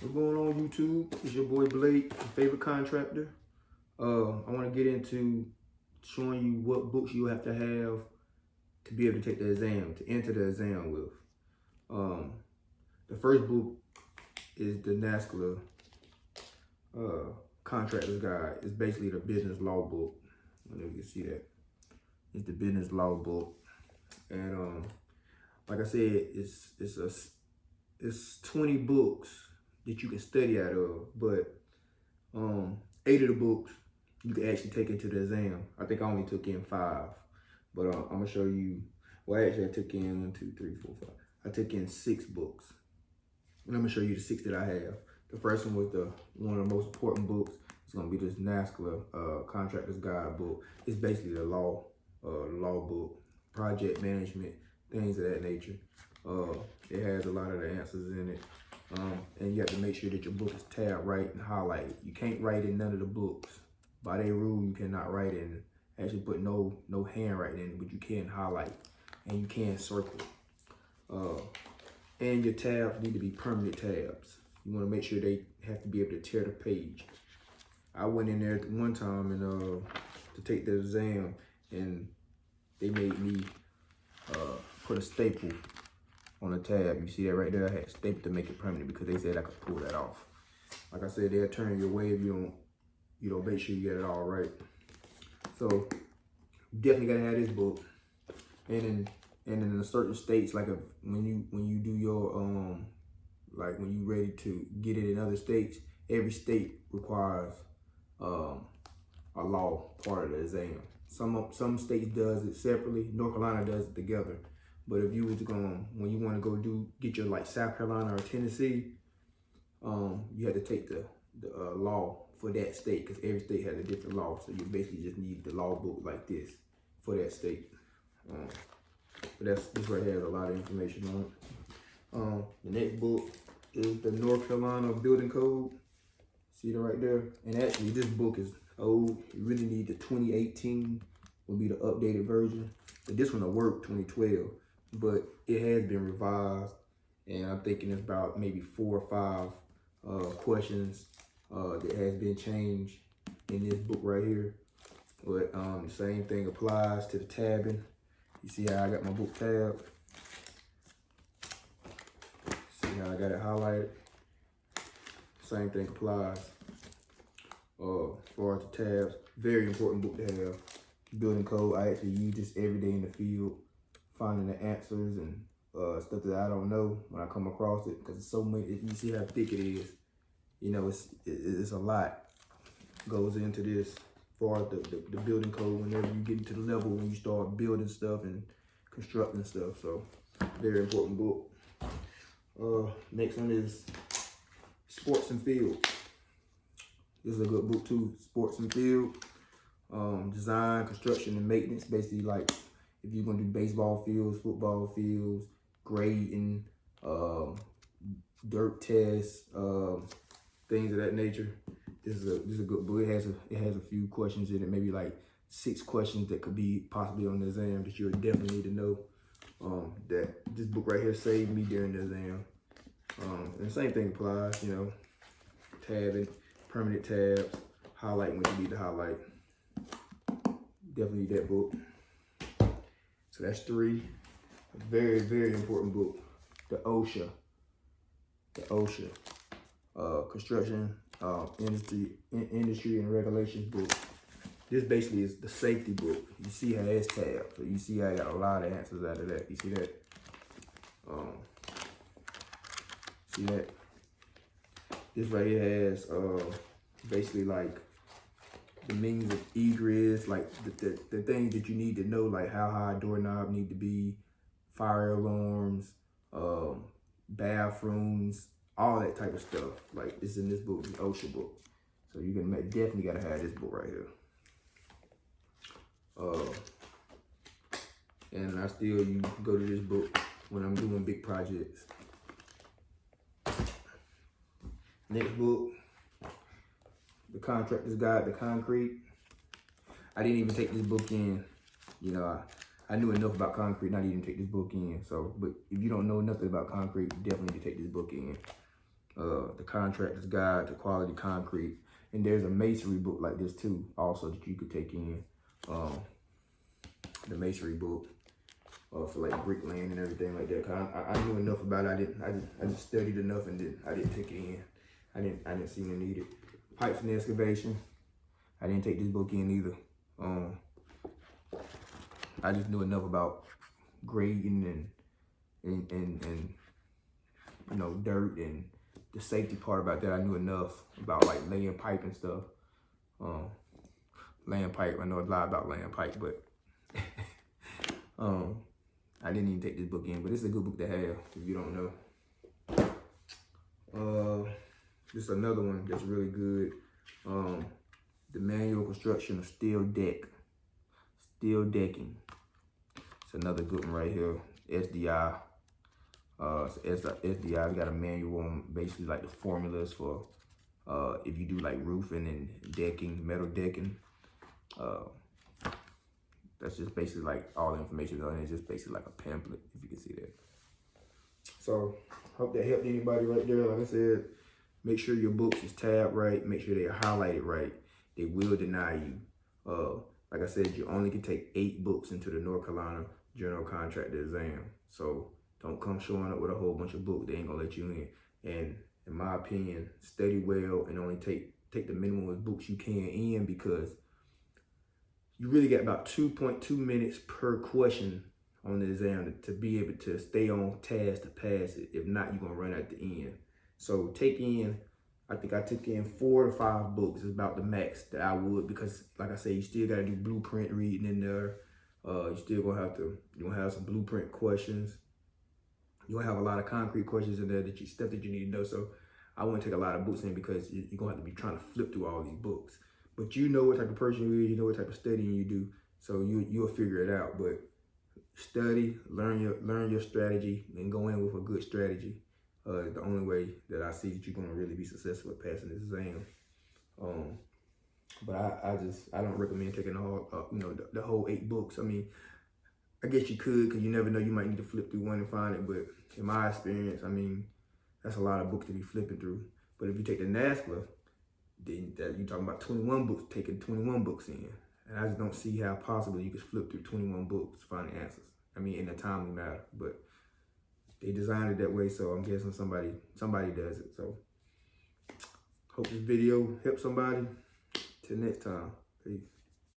What's going on YouTube? It's your boy Blake, your favorite contractor. I want to get into showing you what books you have to have to be able to take the exam, to enter the exam with. The first book is the NASCLA Contractor's Guide. It's basically the business law book. I don't know if you can see that. It's the business law book. And like I said, it's 20 books that you can study out of, but 8 of the books you can actually take into the exam. I think I only took in 5, but I'm gonna show you. Well, actually, I took in 1, 2, 3, 4, 5. I took in 6 books, and I'm gonna show you the 6 that I have. The first one was one of the most important books. It's gonna be this NASCLA Contractor's Guide book. It's basically the law book, project management, things of that nature. It has a lot of the answers in it. And you have to make sure that your book is tabbed right and highlighted. You can't write in none of the books. By their rule, you cannot write in, actually put no handwriting in it, but you can highlight and you can circle. And your tabs need to be permanent tabs. You want to make sure they have to be able to tear the page. I went in there one time and to take the exam, and they made me put a staple on the tab. You see that right there? I had staple to make it permanent because they said I could pull that off. Like I said, they'll turn your way if you don't make sure you get it all right. So definitely gotta have this book. And in a certain states, like when you do your like when you ready to get it in other states, every state requires a law part of the exam. Some states does it separately. North Carolina does it together. But if you was going, when you want to go get your like South Carolina or Tennessee, you have to take the law for that state, because every state has a different law. So you basically just need the law book like this for that state. But this right here has a lot of information on it. The next book is the North Carolina Building Code. See that right there? And actually, this book is old. You really need the 2018 will be the updated version. But this one will work 2012. But it has been revised, and I'm thinking it's about maybe 4 or 5 questions that has been changed in this book right here. But the same thing applies to the tabbing. You see how I got my book tabbed? See how I got it highlighted? Same thing applies for the tabs. Very important book to have. Building code, I actually use this every day in the field, finding the answers and stuff that I don't know when I come across it, because it's so many. You see how thick it is. You know, it's a lot goes into this for the building code. Whenever you get into the level when you start building stuff and constructing stuff, so very important book. Next one is Sports and Field. This is a good book too. Sports and Field, design, construction, and maintenance. Basically, like if you're gonna do baseball fields, football fields, grading, dirt tests, things of that nature. This is a good book. It has a few questions in it, maybe like 6 questions that could be possibly on the exam that you would definitely need to know. That this book right here saved me during the exam. And the same thing applies, you know, tabbing, permanent tabs, highlighting what you need to highlight. Definitely need that book. So that's 3. A very, very important book. The OSHA. Construction, industry and regulations book. This basically is the safety book. You see how it's tabbed. So you see how I got a lot of answers out of that. You see that? See that? This right here has basically like the means of egress, like the things that you need to know, like how high a doorknob need to be, fire alarms, bathrooms, all that type of stuff. Like it's in this book, the OSHA book. So you can definitely gotta have this book right here. And I still go to this book when I'm doing big projects. Next book, the Contractor's Guide to Concrete. I didn't even take this book in. You know, I knew enough about concrete not even take this book in. So, but if you don't know nothing about concrete, you definitely need to take this book in. the Contractor's Guide to Quality Concrete. And there's a masonry book like this too, also that you could take in. The masonry book for like bricklaying and everything like that. I knew enough about it. I just studied enough and I didn't take it in. I didn't see the need it. Pipes and excavation. I didn't take this book in either. I just knew enough about grading and you know, dirt and the safety part about that. I knew enough about like laying pipe and stuff. Laying pipe, I know a lot about laying pipe, but I didn't even take this book in, but it's a good book to have if you don't know. This is another one that's really good. The Manual Construction of Steel Decking. It's another good one right here. SDI. It's SDI. We got a manual on basically like the formulas for if you do like roofing and decking, metal decking. That's just basically like all the information on it. It's just basically like a pamphlet, if you can see that. So, hope that helped anybody right there. Like I said, make sure your books is tabbed right. Make sure they're highlighted right. They will deny you. Like I said, you only can take 8 books into the North Carolina General Contractor exam. So, don't come showing up with a whole bunch of books. They ain't gonna let you in. And in my opinion, study well and only take the minimum of books you can in, because you really got about 2.2 minutes per question on the exam to be able to stay on task to pass it. If not, you're gonna run at the end. So take in, I think I took in 4 to 5 books is about the max that I would, because like I say, you still gotta do blueprint reading in there. You still gonna have some blueprint questions. You're gonna have a lot of concrete questions in there stuff that you need to know. So I wouldn't take a lot of books in, because you're gonna have to be trying to flip through all these books. But you know what type of person you is, you know what type of studying you do, so you'll figure it out. But study, learn your strategy, and go in with a good strategy. The only way that I see that you're gonna really be successful at passing this exam. But I don't recommend taking all the whole 8 books. I mean, I guess you could, because you never know, you might need to flip through one and find it. But in my experience, I mean, that's a lot of books to be flipping through. But if you take the NASPLA, then you're talking about 21 books, taking 21 books in. And I just don't see how possible you could flip through 21 books to find the answers. I mean, in a timely manner. But they designed it that way, so I'm guessing somebody does it. So hope this video helps somebody. Till next time, peace.